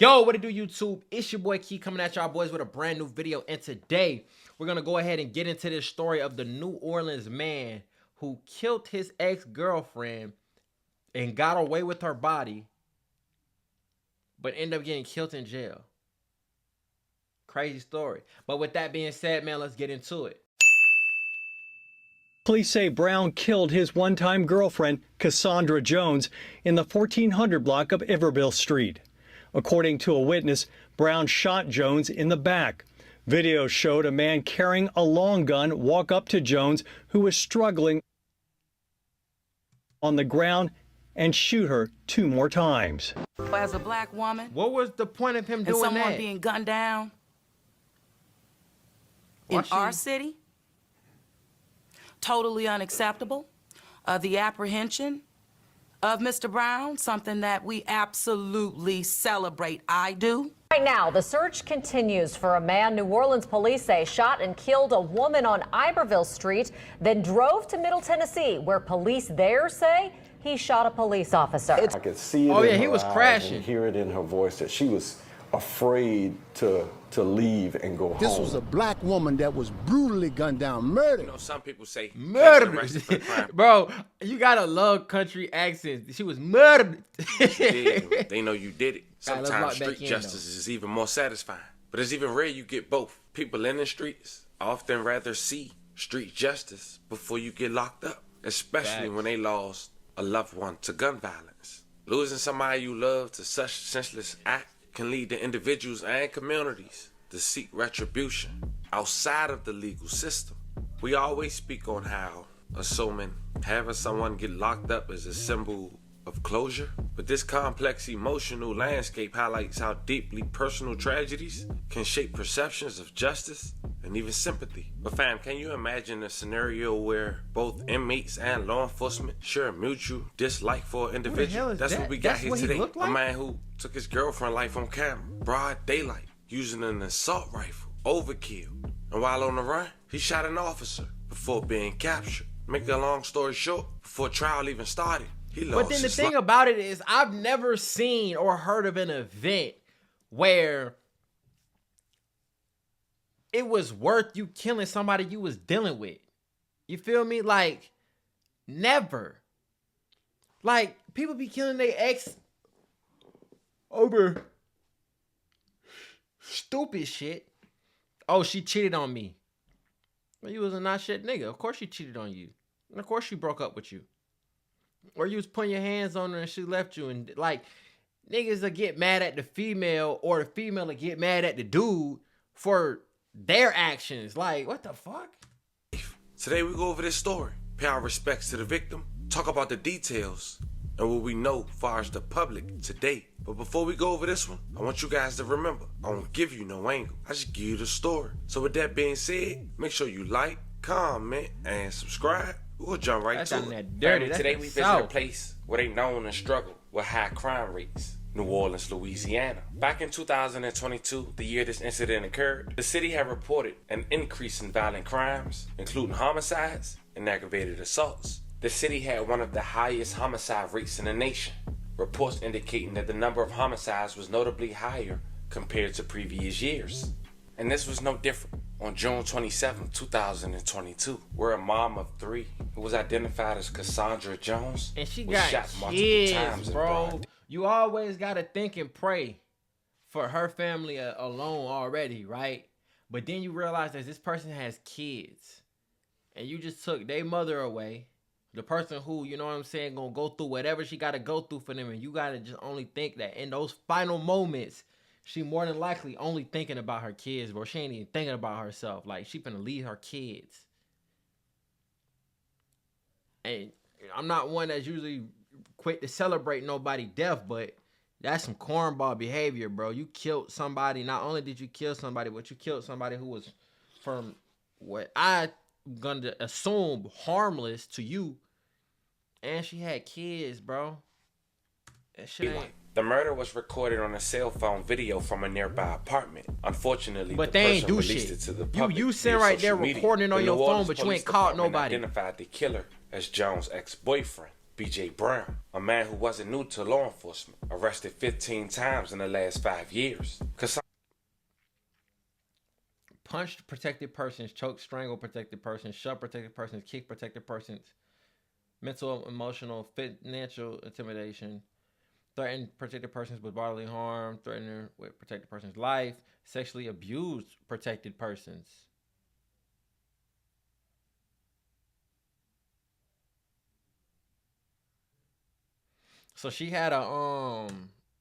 Yo, what it do, YouTube? It's your boy Key coming at y'all boys with a brand new video, and today we're gonna go ahead and get into this story of the New Orleans man who killed his ex-girlfriend and got away with her body, but ended up getting killed in jail. Crazy story. But with that being said, man, let's get into it. Police say Brown killed his one-time girlfriend, Cassandra Jones, in the 1400 block of Iberville Street. According to a witness, Brown shot Jones in the back. Video showed a man carrying a long gun walk up to Jones, who was struggling on the ground, and shoot her 2 more times. As a black woman, What was the point of him and doing someone that? being gunned down Why in our city, totally unacceptable. The apprehension of Mr. Brown, something that we absolutely celebrate. I do. Right now, the search continues for a man New Orleans police say shot and killed a woman on Iberville Street, then drove to Middle Tennessee, where police there say he shot a police officer. I could see it Oh, yeah, in he her was eyes crashing. and hear it in her voice that she was afraid to leave and go home. This was a black woman that was brutally gunned down, murdered. You know, some people say Murdered. arrested for the crime. Bro, you gotta love country accents. She was murdered. They know you did it. All right, let's Sometimes lock back street in, justice is even more satisfying. But it's even rare you get both. People in the streets often rather see street justice before you get locked up, especially Facts. when they lost a loved one to gun violence. Losing somebody you love to such senseless act can lead to individuals and communities to seek retribution outside of the legal system. We always speak on how assuming having someone get locked up is a symbol of closure, but this complex emotional landscape highlights how deeply personal tragedies can shape perceptions of justice and even sympathy. But fam, can you imagine a scenario where both inmates and law enforcement share a mutual dislike for an individual? hell is That's that? what we got That's here what he today. looked like? A man who took his girlfriend life on camera, broad daylight, using an assault rifle, overkill. And while on the run, he shot an officer before being captured. Make a long story short, before trial even started, he lost But then the his thing life. about it is, I've never seen or heard of an event where it was worth you killing somebody you was dealing with. You feel me? Like, never. Like, people be killing their ex over stupid shit. Oh, she cheated on me. Well, you was a not shit nigga. Of course she cheated on you. And of course she broke up with you. Or you was putting your hands on her and she left you. And like, niggas will get mad at the female, or the female will get mad at the dude for their actions. Like, what the fuck? Today we go over this story, pay our respects to the victim, talk about the details, and what we know far as the public today. But before we go over this one, I want you guys to remember, I won't give you no angle. I just give you the story. So with that being said, make sure you like, comment, and subscribe. We'll jump right That's to not it. that dirty. That's Today the we visit a South. place where they known and struggle with high crime rates. New Orleans, Louisiana. Back in 2022, the year this incident occurred, the city had reported an increase in violent crimes, including homicides and aggravated assaults. The city had one of the highest homicide rates in the nation, reports indicating that the number of homicides was notably higher compared to previous years. And this was no different on June 27, 2022, where a mom of 3, who was identified as Cassandra Jones, And she was got shot multiple kids, times in bro. broad You always gotta think and pray for her family alone already, right? But then you realize that this person has kids, and you just took their mother away. The person who, you know what I'm saying, gonna go through whatever she gotta go through for them, and you gotta just only think that in those final moments, she more than likely only thinking about her kids, bro. She ain't even thinking about herself. Like, she finna leave her kids. And I'm not one that's usually quick to celebrate nobody's death, but that's some cornball behavior, bro. You killed somebody. Not only did you kill somebody, but you killed somebody who was, from what I'm gonna assume, harmless to you. And she had kids, bro. That shit ain't... The murder was recorded on a cell phone video from a nearby apartment. Unfortunately, But the they ain't person do released shit. it to the public. You sitting via right there social media. recording on The your New phone, Orleans but you Police ain't caught Department nobody. Identified the killer as Jones' ex-boyfriend. B.J. Brown, a man who wasn't new to law enforcement, arrested 15 times in the last 5 years. Punched protected persons, choke, strangle protected persons, shove protected persons, kick protected persons, mental, emotional, financial intimidation, threatened protected persons with bodily harm, threatening with protected person's life, sexually abused protected persons. So she had a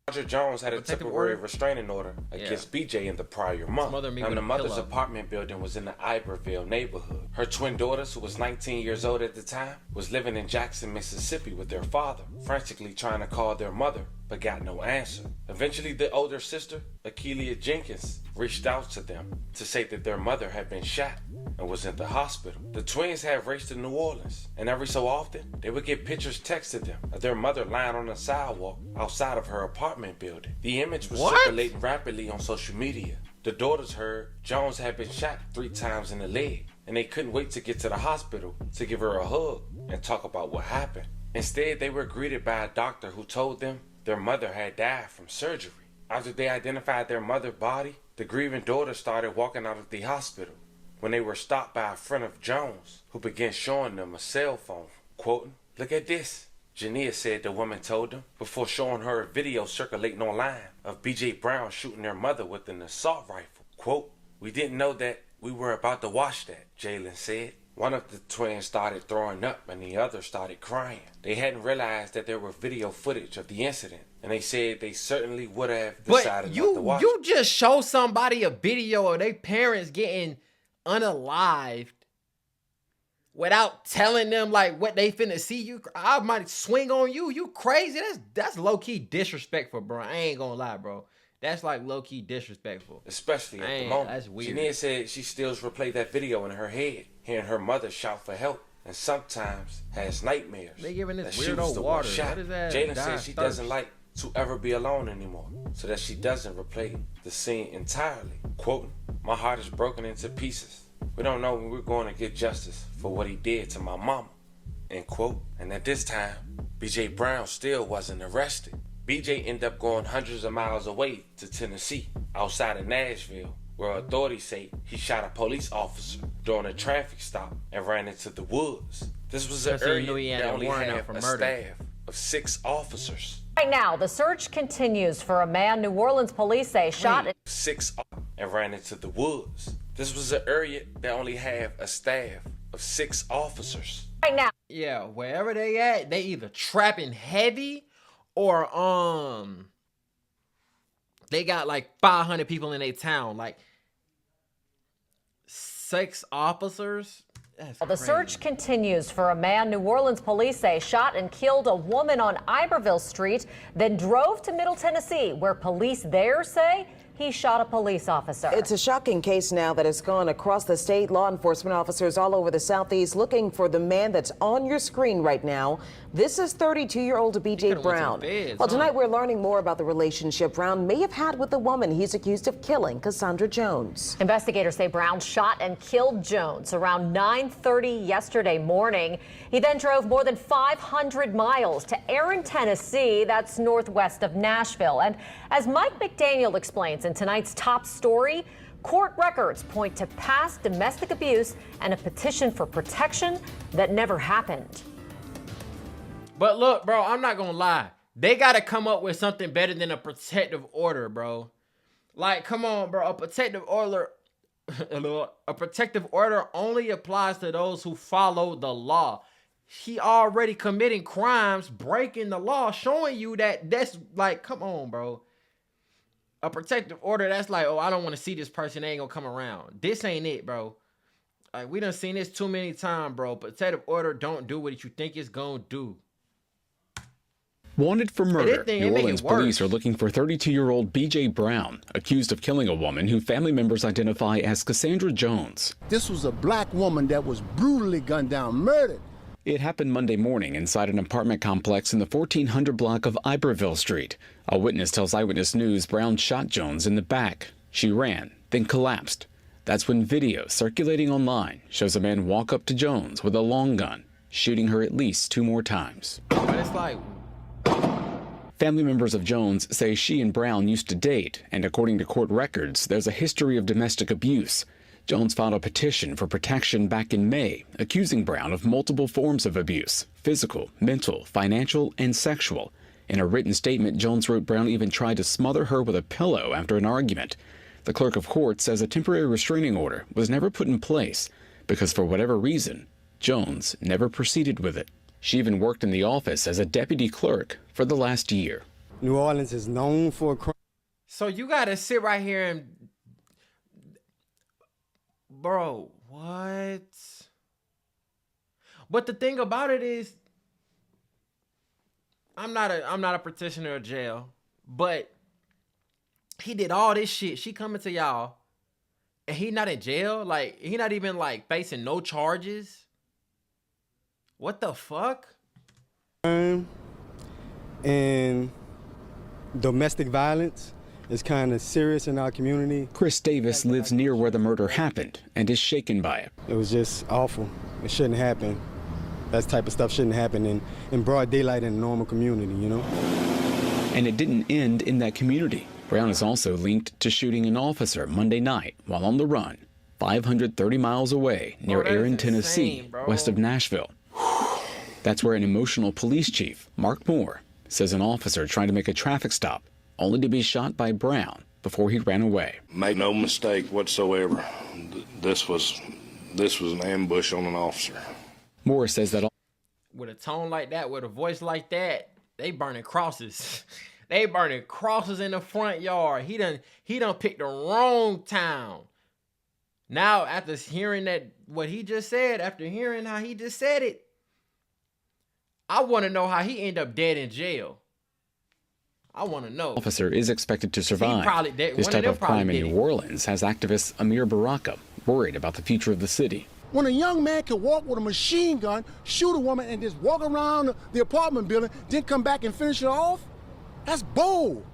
Sandra Jones had a temporary restraining order against BJ in the prior month. And the mother's apartment building was in the Iberville neighborhood. Her twin daughters, who was 19 years old at the time, was living in Jackson, Mississippi with their father, frantically trying to call their mother, but got no answer. Eventually, the older sister, Akeelia Jenkins, reached out to them to say that their mother had been shot and was in the hospital. The twins had raced to New Orleans, and every so often, they would get pictures texted them of their mother lying on the sidewalk outside of her apartment building. The image was circulating rapidly on social media. The daughters heard Jones had been shot 3 times in the leg, and they couldn't wait to get to the hospital to give her a hug and talk about what happened. Instead, they were greeted by a doctor who told them their mother had died from surgery. After they identified their mother's body, the grieving daughter started walking out of the hospital when they were stopped by a friend of Jones, who began showing them a cell phone, quoting, "Look at this," Jania said the woman told them, before showing her a video circulating online of B.J. Brown shooting their mother with an assault rifle. Quote, "We didn't know that we were about to watch that," Jalen said. One of the twins started throwing up and the other started crying. They hadn't realized that there were video footage of the incident, and they said they certainly would have decided not to watch it. You just show somebody a video of their parents getting unalived without telling them like what they finna see. I might swing on you. You crazy? That's low key disrespectful, bro. I ain't gonna lie, bro. That's like low key disrespectful, especially at the moment. That's weird. Jania said she still replay that video in her head, hearing her mother shout for help, and sometimes has nightmares. They giving this that she weirdo was the one water. shot. What is that? Jalen said she doesn't like to ever be alone anymore, so that she doesn't replay the scene entirely. Quoting, "My heart is broken into pieces. We don't know when we're going to get justice for what he did to my mama." End quote. And at this time, B.J. Brown still wasn't arrested. B.J. ended up going hundreds of miles away to Tennessee, outside of Nashville, where authorities say he shot a police officer during a traffic stop and ran into the woods. This was an area that only had a staff of 6 officers. Right now, the search continues for a man New Orleans police say shot 6 and ran into the woods. This was an area that only had a staff of 6 officers. Right now. Yeah, wherever they at, they either trapping heavy or they got like 500 people in a town, like 6 officers. That's the search continues for a man New Orleans police say shot and killed a woman on Iberville Street, then drove to Middle Tennessee, where police there say he shot a police officer. It's a shocking case now that has gone across the state. Law enforcement officers all over the Southeast looking for the man that's on your screen right now. This is 32-year-old B.J. Brown. Well, tonight we're learning more about the relationship Brown may have had with the woman he's accused of killing, Cassandra Jones. Investigators say Brown shot and killed Jones around 9:30 yesterday morning. He then drove more than 500 miles to Erin, Tennessee. That's northwest of Nashville. And as Mike McDaniel explains in tonight's top story, court records point to past domestic abuse and a petition for protection that never happened. But look, bro, I'm not gonna lie. They gotta come up with something better than a protective order, bro. Like, come on, bro. A protective order only applies to those who follow the law. He already committing crimes, breaking the law, showing you that's like, come on, bro. A protective order, that's like, oh, I don't want to see this person. They ain't gonna come around. This ain't it, bro. Like, we done seen this too many times, bro. Protective order don't do what you think it's gonna do. Wanted for murder, New Orleans police are looking for 32-year-old B.J. Brown, accused of killing a woman who family members identify as Cassandra Jones. This was a black woman that was brutally gunned down, murdered. It happened Monday morning inside an apartment complex in the 1400 block of Iberville Street. A witness tells Eyewitness News Brown shot Jones in the back. She ran, then collapsed. That's when video circulating online shows a man walk up to Jones with a long gun, shooting her at least 2 more times. it's like... Family members of Jones say she and Brown used to date, and according to court records, there's a history of domestic abuse. Jones filed a petition for protection back in May, accusing Brown of multiple forms of abuse: physical, mental, financial, and sexual. In a written statement, Jones wrote Brown even tried to smother her with a pillow after an argument. The clerk of court says a temporary restraining order was never put in place because, for whatever reason, Jones never proceeded with it. She even worked in the office as a deputy clerk for the last year. New Orleans is known for crime. So you gotta sit right here and... Bro, what? But the thing about it is, I'm not a petitioner of jail, but he did all this shit. She coming to y'all, and he not in jail? Like, he not even, like, facing no charges? What the fuck? And domestic violence is kind of serious in our community. Chris Davis lives near where the murder happened and is shaken by it. It was just awful. It shouldn't happen. That type of stuff shouldn't happen in broad daylight in a normal community, you know? And it didn't end in that community. Brown is also linked to shooting an officer Monday night while on the run, 530 miles away near Erin, Tennessee, west of Nashville. That's where an emotional police chief, Mark Moore, says an officer tried to make a traffic stop, only to be shot by Brown before he ran away. Make no mistake whatsoever, this was an ambush on an officer. Moore says that with a tone like that, with a voice like that, they burning crosses. They burning crosses in the front yard. He done picked the wrong town. Now, after hearing what he just said, after hearing how he just said it, I want to know how he ended up dead in jail. I want to know. Officer is expected to survive. This type of crime in New Orleans has activist Amir Baraka worried about the future of the city. When a young man can walk with a machine gun, shoot a woman, and just walk around the apartment building, then come back and finish it off, that's bold.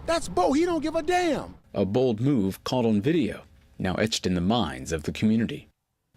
That's bold. He don't give a damn. A bold move caught on video, now etched in the minds of the community.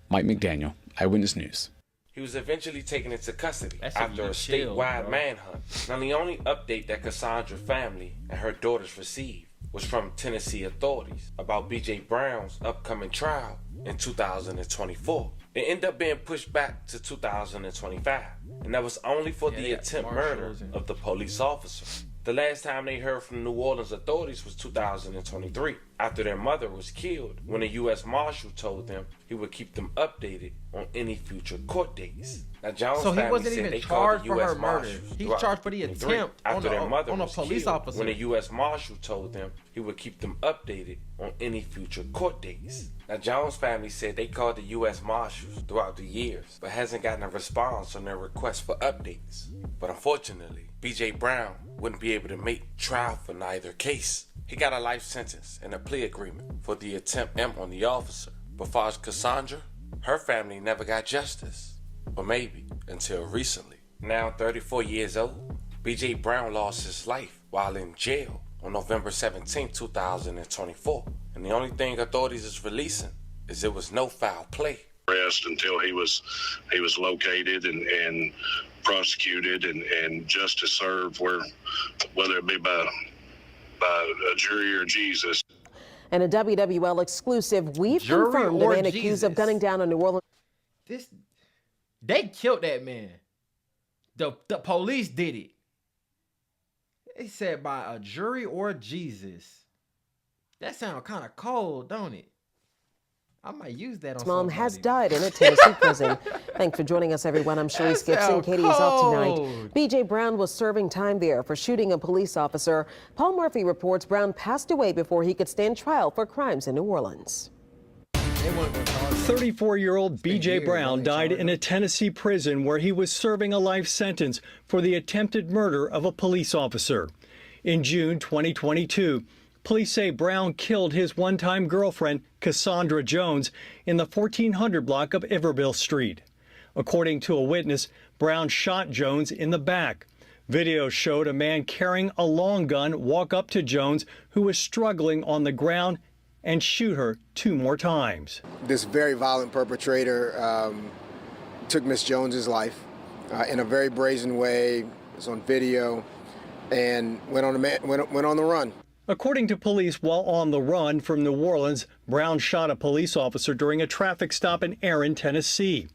Mike McDaniel, Eyewitness News. He was eventually taken into custody after a statewide manhunt. Now, the only update that Cassandra's family and her daughters received was from Tennessee authorities about B.J. Brown's upcoming trial in 2024. It ended up being pushed back to 2025, and that was only for the attempt murder of the police officer. The last time they heard from New Orleans authorities was 2023, after their mother was killed, when a U.S. Marshal told them he would keep them updated on any future court dates. Now, Jones so he family wasn't said even they charged called the for U.S. her murder. Marshals He's charged for the attempt on a police officer. When a U.S. Marshal told them he would keep them updated on any future court dates. Now, Jones family said they called the U.S. Marshals throughout the years, but hasn't gotten a response on their request for updates. But unfortunately, B.J. Brown wouldn't be able to make trial for neither case. He got a life sentence and a plea agreement for the attempt on the officer. But for Cassandra, her family never got justice. Or maybe until recently. Now 34 years old, B.J. Brown lost his life while in jail on November 17, 2024. And the only thing authorities is releasing is there was no foul play. Rest until he was located and prosecuted and justice served, whether it be by a jury or Jesus. And a WWL exclusive, we've confirmed the man accused of gunning down a New Orleans. They killed that man. The police did it. They said by a jury or Jesus. That sounds kind of cold, don't it? I might use that on His mom somebody. has died in a Tennessee prison. Thanks for joining us, everyone. I'm Sharice Gibson. Katie is off tonight. B.J. Brown was serving time there for shooting a police officer. Paul Murphy reports Brown passed away before he could stand trial for crimes in New Orleans. 34-year-old B.J. Brown died in a Tennessee prison where he was serving a life sentence for the attempted murder of a police officer. In June 2022, police say Brown killed his one-time girlfriend, Cassandra Jones, in the 1400 block of Iberville Street. According to a witness, Brown shot Jones in the back. Video showed a man carrying a long gun walk up to Jones, who was struggling on the ground, and shoot her 2 more times. This very violent perpetrator took Miss Jones's life, in a very brazen way. It's on video, and went on the run. According to police, while on the run from New Orleans, Brown shot a police officer during a traffic stop in Erin, Tennessee.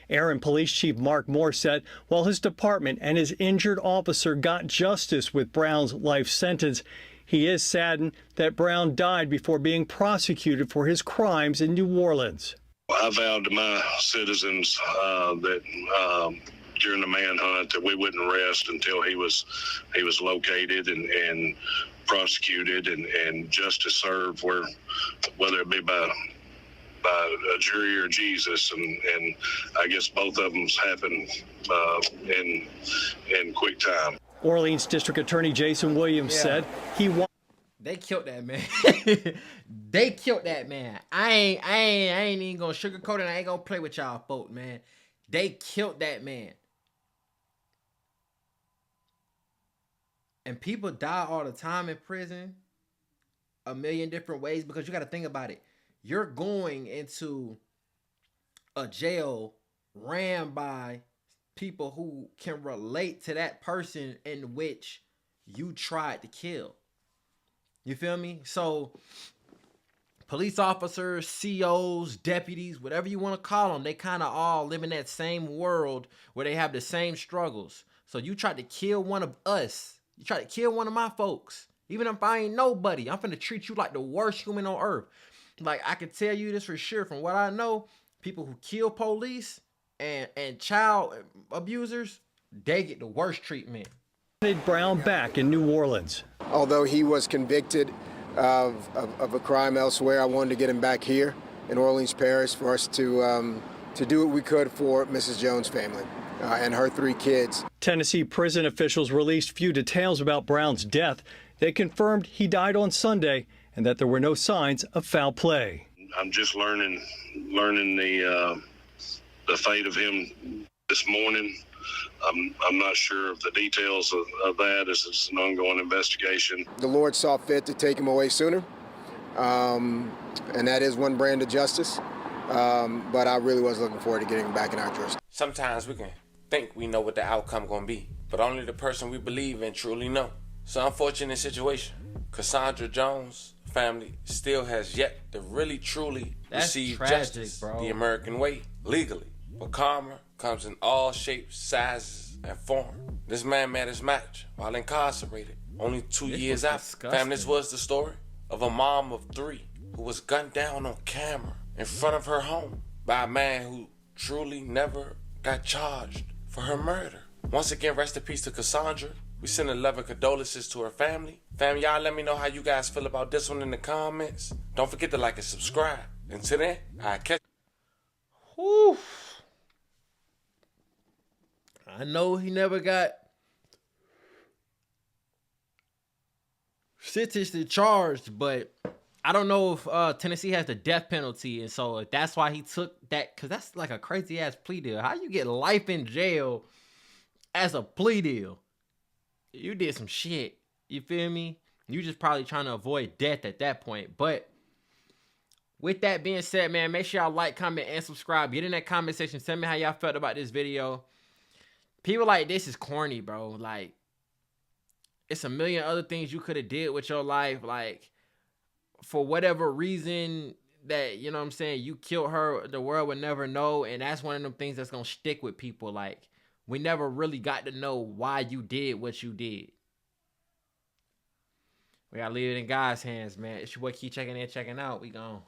Erin Police Chief Mark Moore said while his department and his injured officer got justice with Brown's life sentence, he is saddened that Brown died before being prosecuted for his crimes in New Orleans. I vowed to my citizens that during the manhunt that we wouldn't rest until he was located and prosecuted and justice served, whether it be by a jury or Jesus, and I guess both of them happened in quick time. Orleans District Attorney Jason Williams said he wanted. They killed that man. They killed that man. I ain't even gonna sugarcoat it. I ain't gonna play with y'all folk, man. They killed that man. And people die all the time in prison, a million different ways, because you got to think about it. You're going into a jail ran by people who can relate to that person in which you tried to kill. You feel me? So police officers, COs, deputies, whatever you want to call them, they kind of all live in that same world where they have the same struggles. So you tried to kill one of us. You try to kill one of my folks. Even if I ain't nobody, I'm finna treat you like the worst human on earth. Like, I can tell you this for sure from what I know. People who kill police and child abusers, they get the worst treatment. Brown back in New Orleans. Although he was convicted of a crime elsewhere, I wanted to get him back here in Orleans Parish for us to do what we could for Mrs. Jones' family. And her 3 kids. Tennessee prison officials released few details about Brown's death. They confirmed he died on Sunday and that there were no signs of foul play. I'm just learning the fate of him this morning. I'm not sure of the details of that, as it's an ongoing investigation. The Lord saw fit to take him away sooner, and that is one brand of justice. But I really was looking forward to getting him back in our jurisdiction. Sometimes we can think we know what the outcome gonna be, but only the person we believe in truly know. It's an unfortunate situation. Cassandra Jones' family still has yet to really truly receive justice the American way, legally. But karma comes in all shapes, sizes, and form. This man met his match while incarcerated, only 2 years after. Fam, this was the story of a mom of 3 who was gunned down on camera in front of her home by a man who truly never got charged for her murder. Once again, rest in peace to Cassandra. We send 11 condolences to her family. Fam, y'all let me know how you guys feel about this one in the comments. Don't forget to like and subscribe. Until then, I'll catch you. Whew. I know he never got sentenced and charged, but I don't know if Tennessee has the death penalty, and so that's why he took that, because that's like a crazy ass plea deal. How you get life in jail as a plea deal? You did some shit. You feel me? You just probably trying to avoid death at that point. But with that being said, man, make sure y'all like, comment, and subscribe. Get in that comment section. Tell me how y'all felt about this video. People like this is corny, bro. Like, it's a million other things you could have did with your life. Like, for whatever reason that, you know what I'm saying, you killed her, the world would never know. And that's one of them things that's going to stick with people. Like, we never really got to know why you did what you did. We got to leave it in God's hands, man. It's your boy Key checking in, checking out. We gone.